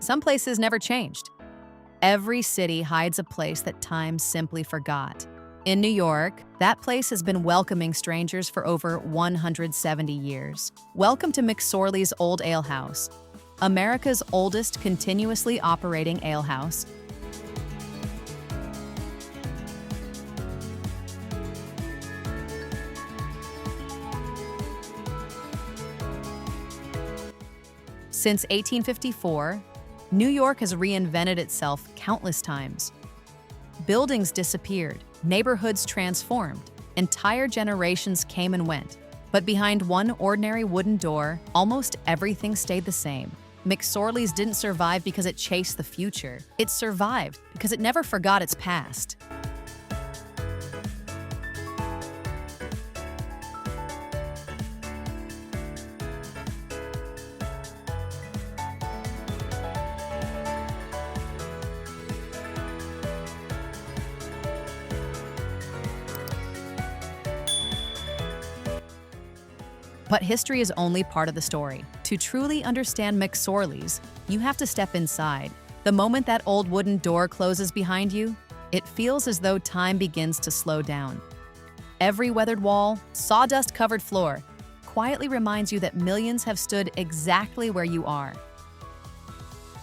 Some places never changed. Every city hides a place that time simply forgot. In New York, that place has been welcoming strangers for over 170 years. Welcome to McSorley's Old Ale House, America's oldest continuously operating ale house. Since 1854, New York has reinvented itself countless times. Buildings disappeared, neighborhoods transformed, entire generations came and went. But behind one ordinary wooden door, almost everything stayed the same. McSorley's didn't survive because it chased the future. It survived because it never forgot its past. But history is only part of the story. To truly understand McSorley's, you have to step inside. The moment that old wooden door closes behind you, it feels as though time begins to slow down. Every weathered wall, sawdust-covered floor, quietly reminds you that millions have stood exactly where you are.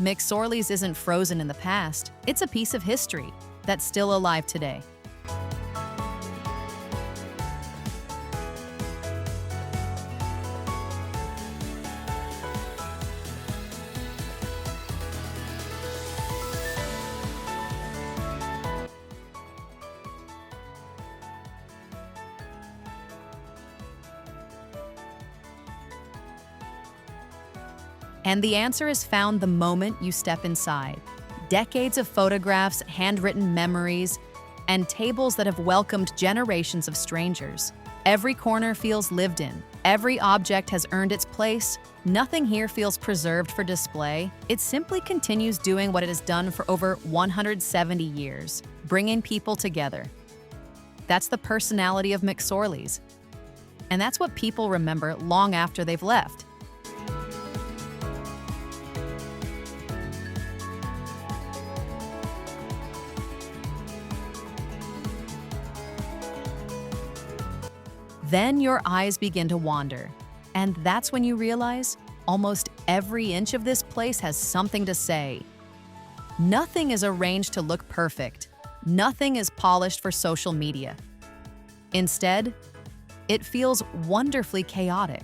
McSorley's isn't frozen in the past, it's a piece of history that's still alive today. And the answer is found the moment you step inside. Decades of photographs, handwritten memories, and tables that have welcomed generations of strangers. Every corner feels lived in. Every object has earned its place. Nothing here feels preserved for display. It simply continues doing what it has done for over 170 years, bringing people together. That's the personality of McSorley's. And that's what people remember long after they've left. Then your eyes begin to wander, and that's when you realize almost every inch of this place has something to say. Nothing is arranged to look perfect. Nothing is polished for social media. Instead, it feels wonderfully chaotic,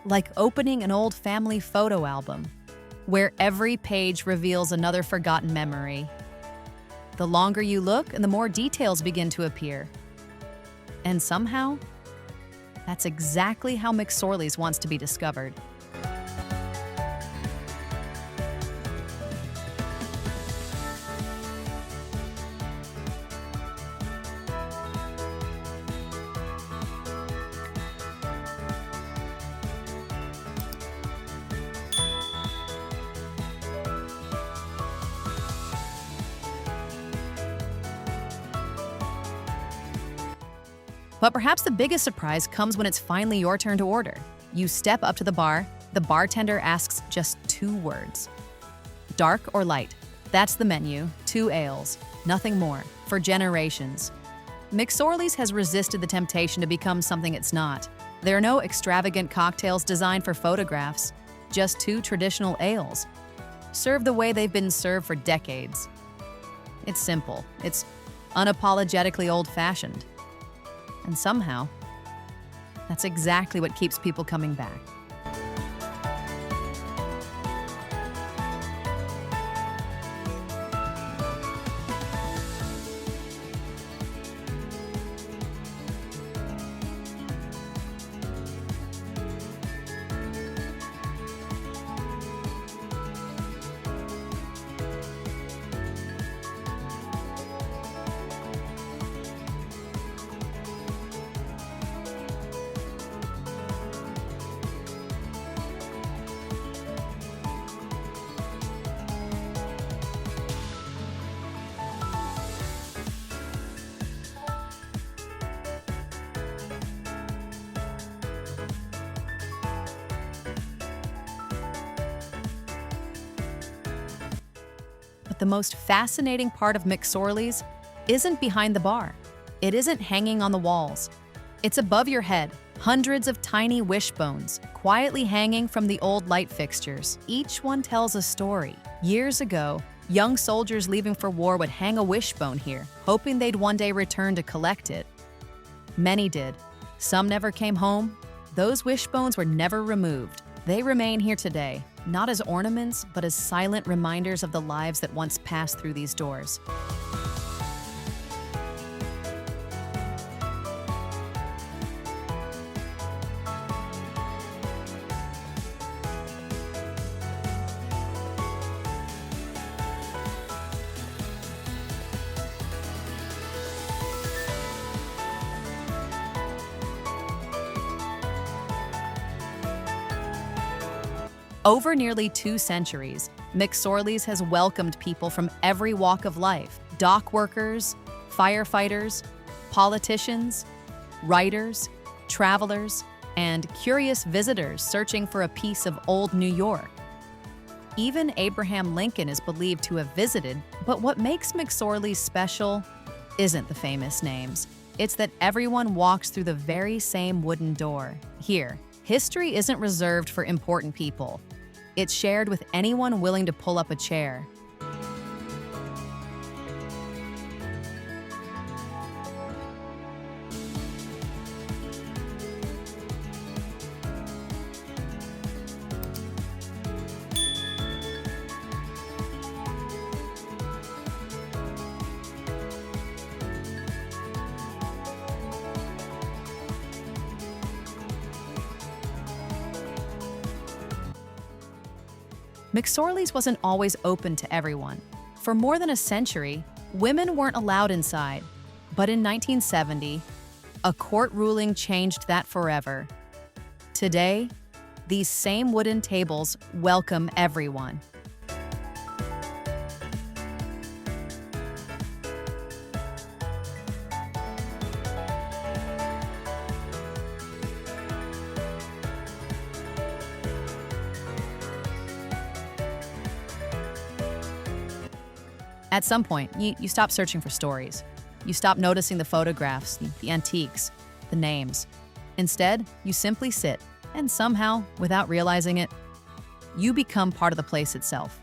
like opening an old family photo album, where every page reveals another forgotten memory. The longer you look, and the more details begin to appear. And somehow, that's exactly how McSorley's wants to be discovered. But perhaps the biggest surprise comes when it's finally your turn to order. You step up to the bar, the bartender asks just 2 words. Dark or light? That's the menu, 2 ales, nothing more, for generations. McSorley's has resisted the temptation to become something it's not. There are no extravagant cocktails designed for photographs, just 2 traditional ales, served the way they've been served for decades. It's simple, it's unapologetically old-fashioned. And somehow, that's exactly what keeps people coming back. But the most fascinating part of McSorley's isn't behind the bar. It isn't hanging on the walls. It's above your head, hundreds of tiny wishbones, quietly hanging from the old light fixtures. Each one tells a story. Years ago, young soldiers leaving for war would hang a wishbone here, hoping they'd one day return to collect it. Many did. Some never came home. Those wishbones were never removed. They remain here today, not as ornaments, but as silent reminders of the lives that once passed through these doors. Over nearly 2 centuries, McSorley's has welcomed people from every walk of life: dock workers, firefighters, politicians, writers, travelers, and curious visitors searching for a piece of old New York. Even Abraham Lincoln is believed to have visited, but what makes McSorley's special isn't the famous names. It's that everyone walks through the very same wooden door. Here, history isn't reserved for important people. It's shared with anyone willing to pull up a chair. McSorley's wasn't always open to everyone. For more than a century, women weren't allowed inside. But in 1970, a court ruling changed that forever. Today, these same wooden tables welcome everyone. At some point, you stop searching for stories. You stop noticing the photographs, the antiques, the names. Instead, you simply sit, and somehow, without realizing it, you become part of the place itself.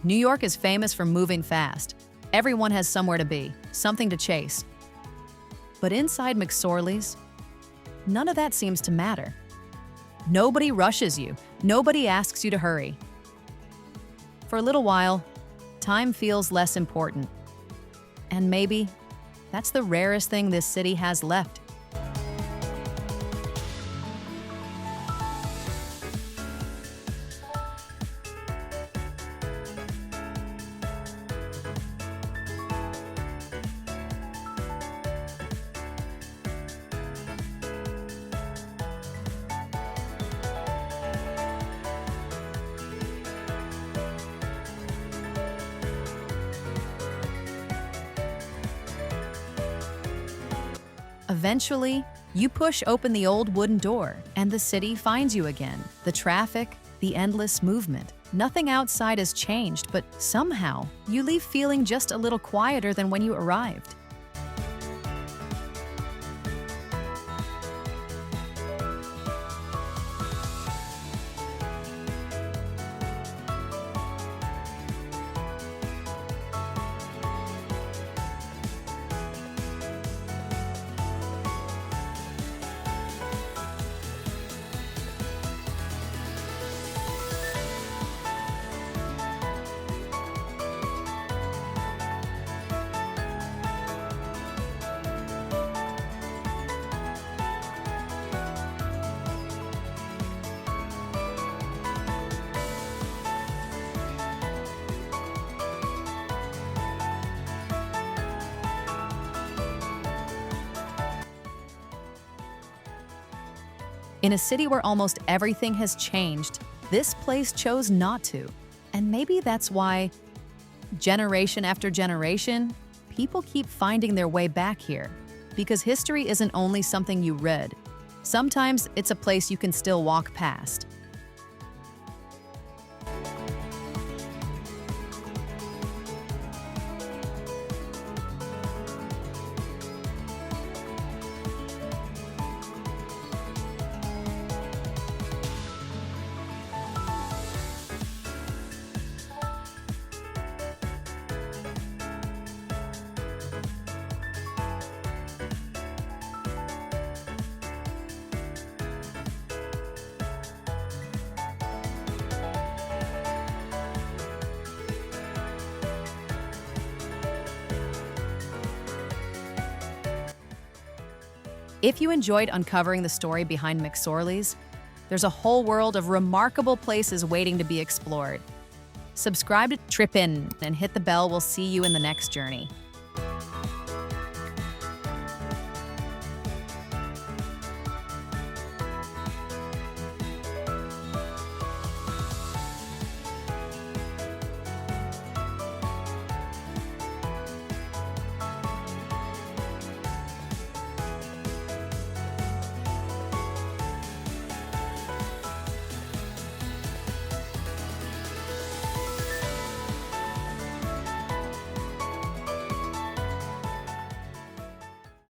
New York is famous for moving fast. Everyone has somewhere to be, something to chase. But inside McSorley's, none of that seems to matter. Nobody rushes you. Nobody asks you to hurry. For a little while, time feels less important. And maybe that's the rarest thing this city has left. Eventually, you push open the old wooden door, and the city finds you again. The traffic, the endless movement. Nothing outside has changed, but somehow, you leave feeling just a little quieter than when you arrived. In a city where almost everything has changed, this place chose not to. And maybe that's why, generation after generation, people keep finding their way back here. Because history isn't only something you read. Sometimes it's a place you can still walk past. If you enjoyed uncovering the story behind McSorley's, there's a whole world of remarkable places waiting to be explored. Subscribe to Tripinn and hit the bell. We'll see you in the next journey.